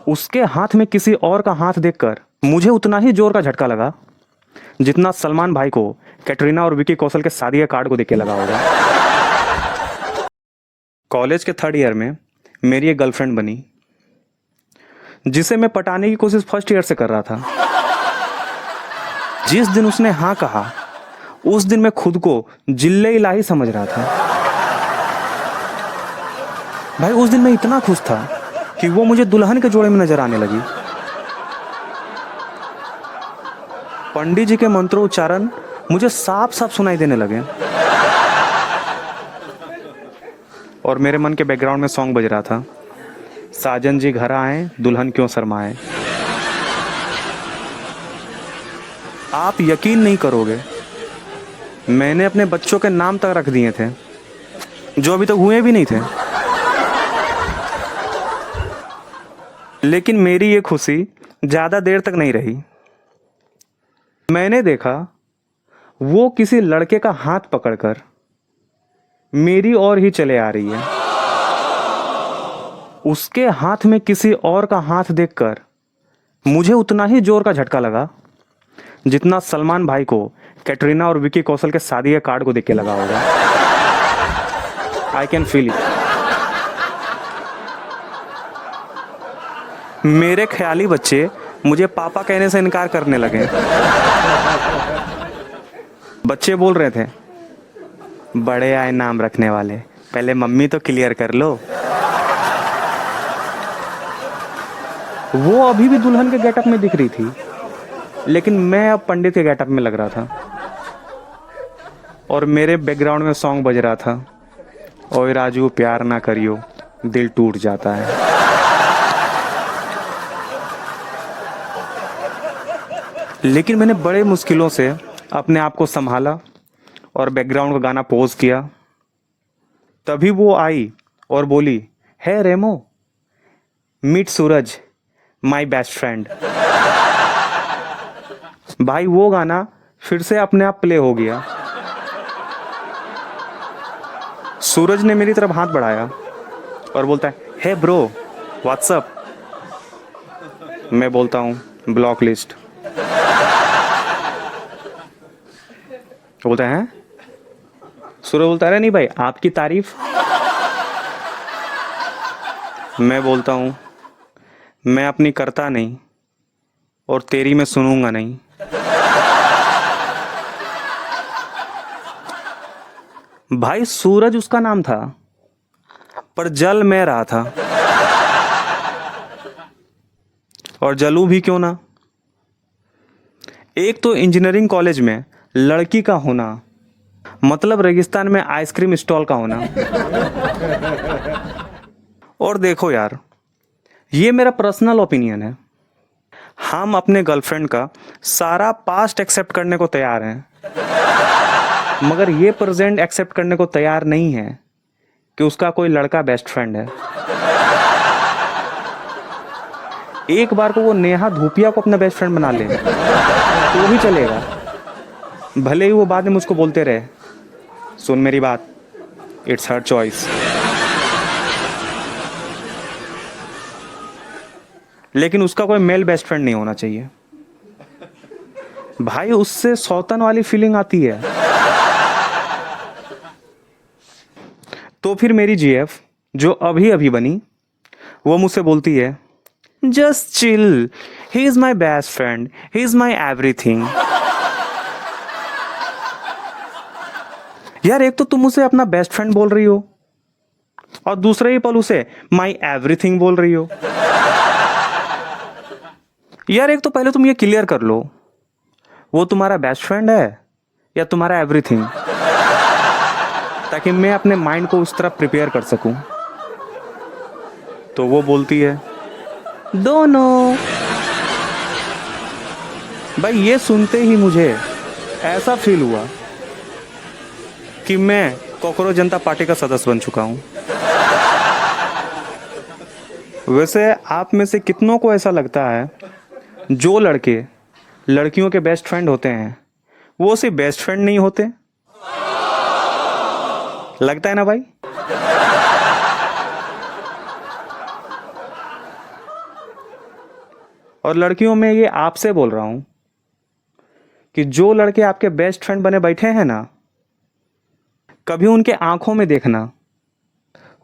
उसके हाथ में किसी और का हाथ देखकर मुझे उतना ही जोर का झटका लगा जितना सलमान भाई को कैटरीना और विकी कौशल के शादी के कार्ड को देख के लगा होगा। कॉलेज के थर्ड ईयर में मेरी एक गर्लफ्रेंड बनी जिसे मैं पटाने की कोशिश फर्स्ट ईयर से कर रहा था। जिस दिन उसने हाँ कहा उस दिन मैं खुद को जिल्ले इलाही समझ रहा था। भाई उस दिन मैं इतना खुश था कि वो मुझे दुल्हन के जोड़े में नजर आने लगी। पंडित जी के मंत्रोच्चारण मुझे साफ साफ सुनाई देने लगे और मेरे मन के बैकग्राउंड में सॉन्ग बज रहा था, साजन जी घर आए दुल्हन क्यों शर्माए। आप यकीन नहीं करोगे, मैंने अपने बच्चों के नाम तक रख दिए थे जो अभी तक हुए भी नहीं थे। लेकिन मेरी ये खुशी ज्यादा देर तक नहीं रही। मैंने देखा वो किसी लड़के का हाथ पकड़कर मेरी ओर ही चले आ रही है। उसके हाथ में किसी और का हाथ देखकर मुझे उतना ही जोर का झटका लगा जितना सलमान भाई को कैटरीना और विकी कौशल के शादी के कार्ड को देख के लगा होगा। I can feel it. मेरे ख्याली बच्चे मुझे पापा कहने से इनकार करने लगे। बच्चे बोल रहे थे, बड़े आए नाम रखने वाले, पहले मम्मी तो क्लियर कर लो। वो अभी भी दुल्हन के गेटअप में दिख रही थी, लेकिन मैं अब पंडित के गेटअप में लग रहा था और मेरे बैकग्राउंड में सॉन्ग बज रहा था, ओए राजू प्यार ना करियो दिल टूट जाता है। लेकिन मैंने बड़े मुश्किलों से अपने आप को संभाला और बैकग्राउंड का गाना पोज किया। तभी वो आई और बोली, hi Remo, meet Suraj my best friend. भाई वो गाना फिर से अपने आप प्ले हो गया। सूरज ने मेरी तरफ हाथ बढ़ाया और बोलता है, हे ब्रो व्हाट्सअप। मैं बोलता हूँ ब्लॉक लिस्ट। बोलता है, सूरज बोलता है, नहीं भाई आपकी तारीफ। मैं बोलता हूं, मैं अपनी करता नहीं और तेरी मैं सुनूंगा नहीं। भाई सूरज उसका नाम था, पर जल मैं रहा था। और जलू भी क्यों ना। एक तो इंजीनियरिंग कॉलेज में लड़की का होना मतलब रेगिस्तान में आइसक्रीम स्टॉल का होना। और देखो यार, ये मेरा पर्सनल ओपिनियन है, हम अपने गर्लफ्रेंड का सारा पास्ट एक्सेप्ट करने को तैयार हैं, मगर ये प्रेजेंट एक्सेप्ट करने को तैयार नहीं है कि उसका कोई लड़का बेस्ट फ्रेंड है। एक बार को वो नेहा धूपिया को अपना बेस्ट फ्रेंड बना ले तो भी चलेगा, भले ही वो बाद में मुझको बोलते रहे, सुन मेरी बात, इट्स हर चॉइस। लेकिन उसका कोई मेल बेस्ट फ्रेंड नहीं होना चाहिए। भाई उससे सौतन वाली फीलिंग आती है। तो फिर मेरी जीएफ जो अभी अभी बनी वो मुझसे बोलती है, just chill, he is my best friend, he is my everything. यार एक तो तुम उसे अपना बेस्ट फ्रेंड बोल रही हो और दूसरे ही पल उसे माई एवरीथिंग बोल रही हो। यार एक तो पहले तुम ये क्लियर कर लो, वो तुम्हारा बेस्ट फ्रेंड है या तुम्हारा एवरीथिंग, ताकि मैं अपने माइंड को उस तरह प्रिपेयर कर सकूं। तो वो बोलती है, दोनों। भाई ये सुनते ही मुझे ऐसा फील हुआ कि मैं कॉकरोच जनता पार्टी का सदस्य बन चुका हूं। वैसे आप में से कितनों को ऐसा लगता है जो लड़के लड़कियों के बेस्ट फ्रेंड होते हैं वो सिर्फ बेस्ट फ्रेंड नहीं होते? लगता है ना भाई? और लड़कियों में ये आपसे बोल रहा हूं कि जो लड़के आपके बेस्ट फ्रेंड बने बैठे हैं ना, कभी उनके आंखों में देखना,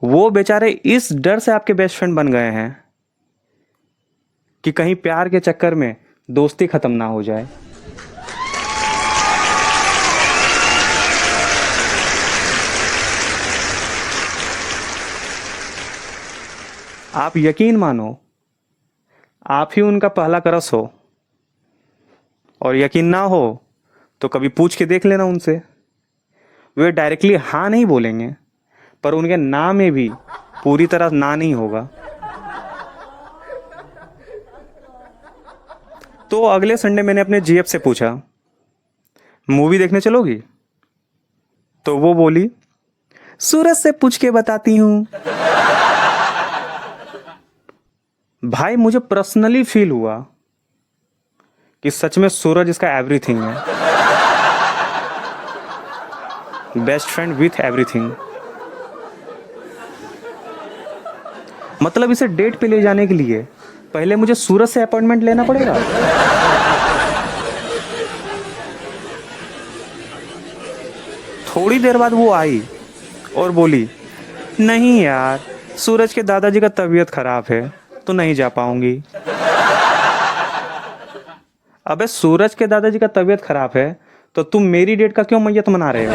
वो बेचारे इस डर से आपके बेस्ट फ्रेंड बन गए हैं कि कहीं प्यार के चक्कर में दोस्ती खत्म ना हो जाए। आप यकीन मानो, आप ही उनका पहला क्रश हो, और यकीन ना हो तो कभी पूछ के देख लेना उनसे। वे डायरेक्टली हाँ नहीं बोलेंगे, पर उनके ना में भी पूरी तरह ना नहीं होगा। तो अगले संडे मैंने अपने जीएफ से पूछा, मूवी देखने चलोगी? तो वो बोली, सूरज से पूछ के बताती हूं। भाई मुझे पर्सनली फील हुआ कि सच में सूरज इसका एवरीथिंग है, बेस्ट फ्रेंड विथ एवरीथिंग। मतलब इसे डेट पे ले जाने के लिए पहले मुझे सूरज से अपॉइंटमेंट लेना पड़ेगा। थोड़ी देर बाद वो आई और बोली, नहीं यार, सूरज के दादाजी का तबीयत खराब है तो नहीं जा पाऊंगी। अबे सूरज के दादाजी का तबीयत खराब है तो तुम मेरी डेट का क्यों मैयत मना रहे हो?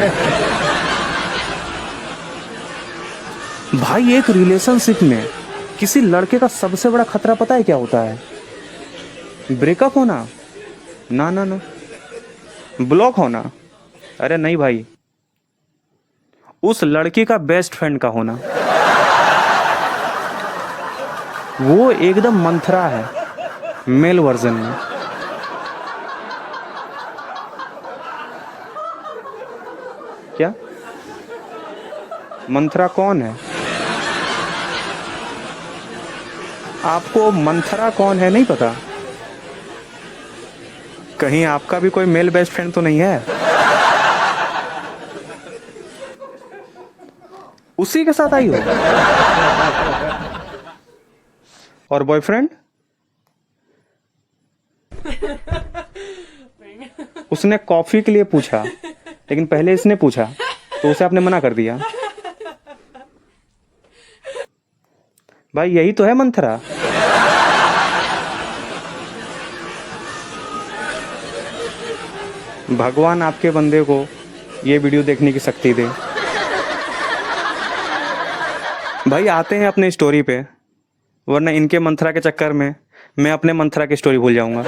भाई एक रिलेशनशिप में किसी लड़के का सबसे बड़ा खतरा पता है क्या होता है? ब्रेकअप होना? ना ना ना। ब्लॉक होना? अरे नहीं भाई, उस लड़की का बेस्ट फ्रेंड का होना। वो एकदम मंथरा है, मेल वर्जन में। क्या मंथरा कौन है? आपको मंथरा कौन है नहीं पता? कहीं आपका भी कोई मेल बेस्ट फ्रेंड तो नहीं है? उसी के साथ आई हो? और बॉयफ्रेंड? उसने कॉफी के लिए पूछा, लेकिन पहले इसने पूछा तो उसे आपने मना कर दिया। भाई यही तो है मंथरा। भगवान आपके बंदे को ये वीडियो देखने की शक्ति दे। भाई आते हैं अपने स्टोरी पे, वरना इनके मंथरा के चक्कर में मैं अपने मंथरा की स्टोरी भूल जाऊंगा।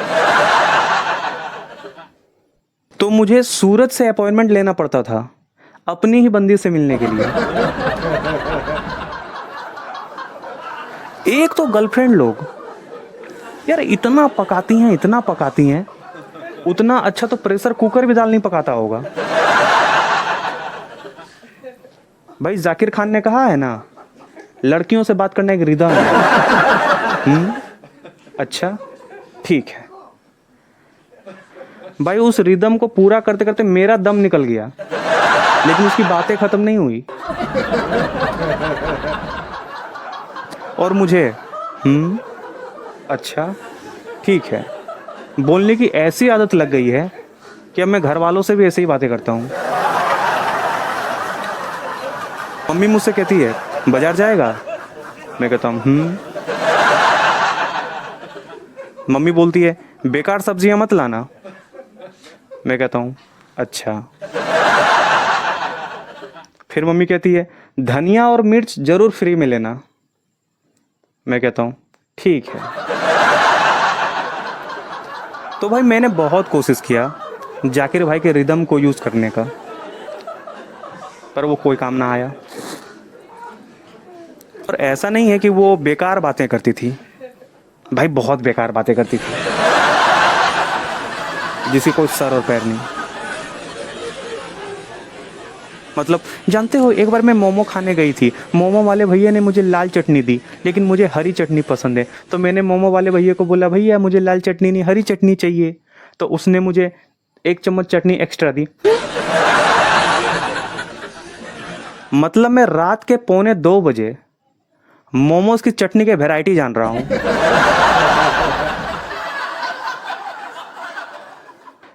तो मुझे सूरज से अपॉइंटमेंट लेना पड़ता था अपनी ही बंदी से मिलने के लिए। एक तो गर्लफ्रेंड लोग यार इतना पकाती हैं, उतना अच्छा तो प्रेशर कुकर भी दाल नहीं पकाता होगा। भाई जाकिर खान ने कहा है ना, लड़कियों से बात करना एक रिदम है। अच्छा ठीक है भाई, उस रिदम को पूरा करते करते मेरा दम निकल गया, लेकिन उसकी बातें खत्म नहीं हुई। और मुझे अच्छा ठीक है बोलने की ऐसी आदत लग गई है कि अब मैं घर वालों से भी ऐसे ही बातें करता हूँ। मम्मी मुझसे कहती है बाजार जाएगा? मैं कहता हूँ मम्मी बोलती है बेकार सब्जियां मत लाना। मैं कहता हूँ अच्छा। फिर मम्मी कहती है धनिया और मिर्च जरूर फ्री में लेना। मैं कहता हूँ ठीक है। तो भाई मैंने बहुत कोशिश किया जाकिर भाई के रिदम को यूज करने का, पर वो कोई काम ना आया। और ऐसा नहीं है कि वो बेकार बातें करती थी, भाई बहुत बेकार बातें करती थी, जिसकी कोई सर और पैर नहीं। मतलब जानते हो, एक बार मैं मोमो खाने गई थी, मोमो वाले भैया ने मुझे लाल चटनी दी, लेकिन मुझे हरी चटनी पसंद है। तो मैंने मोमो वाले भैया को बोला भैया मुझे लाल चटनी नहीं हरी चटनी चाहिए। तो उसने मुझे 1 चम्मच चटनी एक्स्ट्रा दी। मतलब मैं रात के 1:45 बजे मोमोज की चटनी के वैरायटी जान रहा हूँ।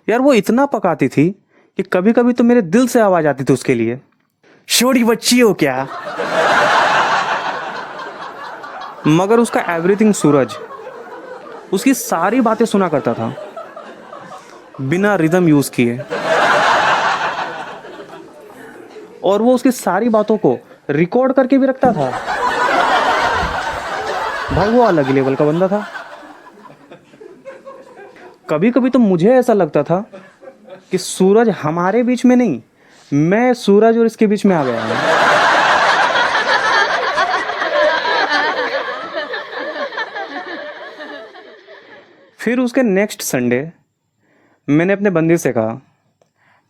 यार वो इतना पकाती थी कि कभी कभी तो मेरे दिल से आवाज आती थी उसके लिए, छोटी बच्ची हो क्या। मगर उसका एवरीथिंग सूरज उसकी सारी बातें सुना करता था बिना रिदम यूज किए, और वो उसकी सारी बातों को रिकॉर्ड करके भी रखता था। भाई वो अलग ही लेवल का बंदा था। कभी कभी तो मुझे ऐसा लगता था कि सूरज हमारे बीच में नहीं, मैं सूरज और इसके बीच में आ गया हूं। फिर उसके नेक्स्ट संडे मैंने अपने बंदी से कहा,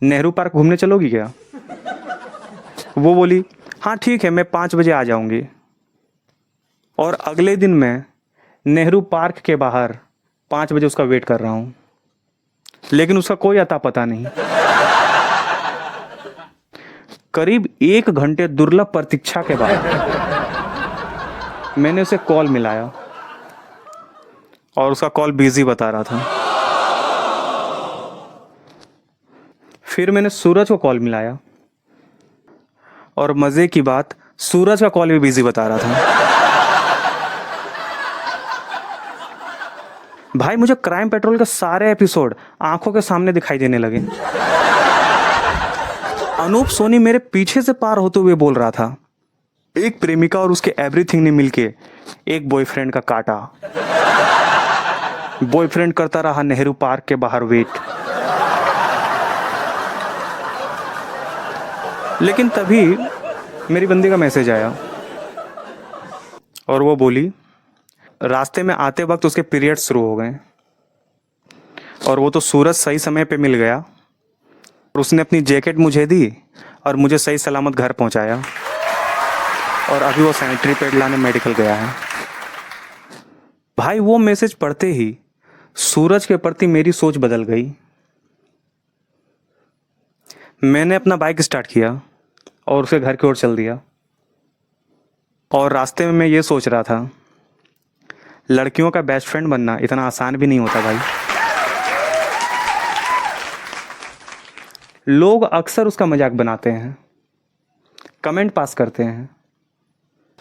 नेहरू पार्क घूमने चलोगी क्या। वो बोली हाँ ठीक है, मैं 5 बजे आ जाऊंगी। और अगले दिन मैं नेहरू पार्क के बाहर 5 बजे उसका वेट कर रहा हूं, लेकिन उसका कोई अता पता नहीं। करीब 1 घंटे दुर्लभ प्रतीक्षा के बाद मैंने उसे कॉल मिलाया और उसका कॉल बिजी बता रहा था। फिर मैंने सूरज को कॉल मिलाया और मजे की बात, सूरज का कॉल भी बिजी बता रहा था। भाई मुझे क्राइम पेट्रोल के सारे एपिसोड आंखों के सामने दिखाई देने लगे। अनूप सोनी मेरे पीछे से पार होते हुए बोल रहा था, एक प्रेमिका और उसके एवरीथिंग ने मिलके एक बॉयफ्रेंड का काटा। बॉयफ्रेंड करता रहा नेहरू पार्क के बाहर वेट। लेकिन तभी मेरी बंदी का मैसेज आया और वो बोली रास्ते में आते वक्त उसके पीरियड शुरू हो गए और वो तो सूरज सही समय पे मिल गया और उसने अपनी जैकेट मुझे दी और मुझे सही सलामत घर पहुंचाया, और अभी वो सैनिटरी पैड लाने मेडिकल गया है। भाई वो मैसेज पढ़ते ही सूरज के प्रति मेरी सोच बदल गई। मैंने अपना बाइक स्टार्ट किया और उसे घर की ओर चल दिया, और रास्ते में मैं ये सोच रहा था, लड़कियों का बेस्ट फ्रेंड बनना इतना आसान भी नहीं होता भाई। लोग अक्सर उसका मजाक बनाते हैं, कमेंट पास करते हैं,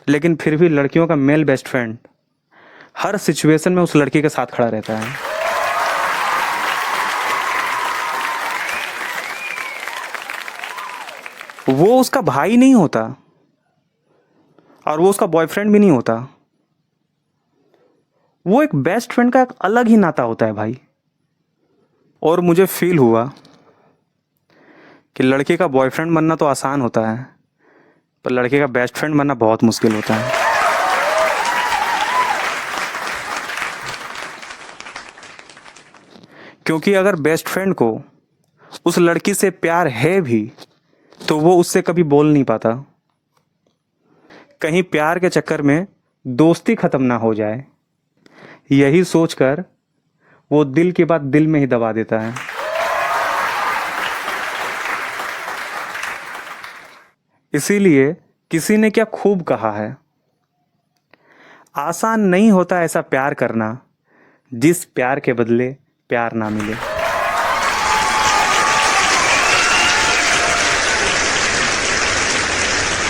लेकिन फिर भी लड़कियों का मेल बेस्ट फ्रेंड हर सिचुएशन में उस लड़की के साथ खड़ा रहता है। वो उसका भाई नहीं होता और वो उसका बॉयफ्रेंड भी नहीं होता, वो एक बेस्ट फ्रेंड का एक अलग ही नाता होता है भाई। और मुझे फील हुआ कि लड़के का बॉयफ्रेंड बनना तो आसान होता है, पर लड़के का बेस्ट फ्रेंड बनना बहुत मुश्किल होता है। क्योंकि अगर बेस्ट फ्रेंड को उस लड़की से प्यार है भी तो वो उससे कभी बोल नहीं पाता, कहीं प्यार के चक्कर में दोस्ती खत्म ना हो जाए, यही सोचकर वो दिल की बात दिल में ही दबा देता है। इसीलिए किसी ने क्या खूब कहा है, आसान नहीं होता ऐसा प्यार करना जिस प्यार के बदले प्यार ना मिले।